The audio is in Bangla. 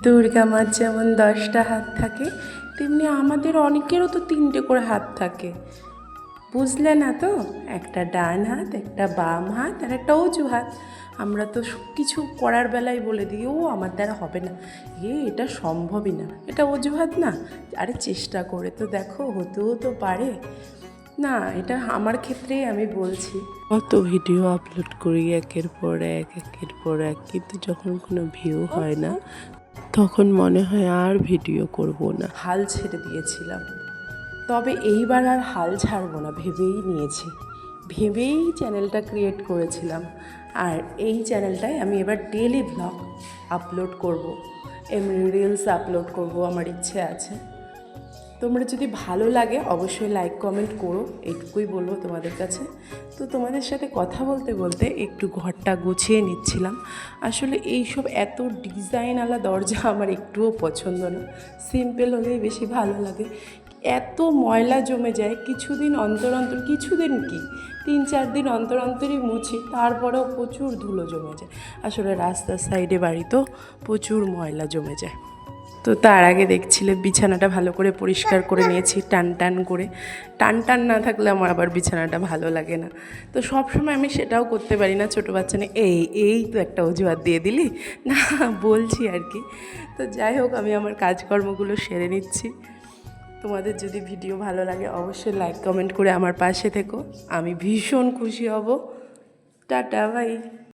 দুর্গা মার যেমন 10টা হাত থাকে, তেমনি আমাদের অনেকেরও তো 3টে করে হাত থাকে। বুঝলে না তো? একটা ডান হাত, একটা বাম হাত আর একটা অজু হাত। আমরা তো কিছু করার বেলায় বলে দিই, ও আমার দ্বারা হবে না, এটা সম্ভবই না, এটা অজুহাত না। আরে চেষ্টা করে তো দেখো, হতেও তো পারে না। এটা আমার ক্ষেত্রেই আমি বলছি। কত ভিডিও আপলোড করি একের পর এক, কিন্তু যখন কোনো ভিউ হয় না, তখন মনে হয় আর ভিডিও করব না, হাল ছেড়ে দিয়েছিলাম। তবে এইবার আর হাল ছাড়বো না ভেবেই চ্যানেলটা ক্রিয়েট করেছিলাম। আর এই চ্যানেলটায় আমি এবার ডেলি ব্লগ আপলোড করব, এমনি রিলস আপলোড করব, আমার ইচ্ছে আছে। তোমরা যদি ভালো লাগে অবশ্যই লাইক কমেন্ট করো, এইটুকুই বলবো তোমাদের কাছে। তো তোমাদের সাথে কথা বলতে বলতে একটু ঘরটা গুছিয়ে নিচ্ছিলাম। আসলে এইসব এত ডিজাইনওয়ালা দরজা আমার একটুও পছন্দ না, সিম্পল হলেই বেশি ভালো লাগে। এত ময়লা জমে যায়, কিছুদিন অন্তর কিছুদিন কি 3-4 দিন অন্তর অন্তরই মুছি, তারপরেও প্রচুর ধুলো জমে যায়। আসলে রাস্তার সাইডে বাড়ি তো প্রচুর ময়লা জমে যায়। তো তার আগে দেখছিলে বিছানাটা ভালো করে পরিষ্কার করে নিয়েছি, টান না থাকলে আমার আবার বিছানাটা ভালো লাগে না। তো সব সময় আমি সেটাও করতে পারি না, ছোটো বাচ্চা নেই, এই তো একটা অজুহাত দিয়ে দিলি না, বলছি আর কি। তো যাই হোক, আমি আমার কাজকর্মগুলো সেরে নিচ্ছি। তোমাদের যদি ভিডিও ভালো লাগে অবশ্যই লাইক কমেন্ট করে আমার পাশে থেকো, আমি ভীষণ খুশি হব। Tata, by.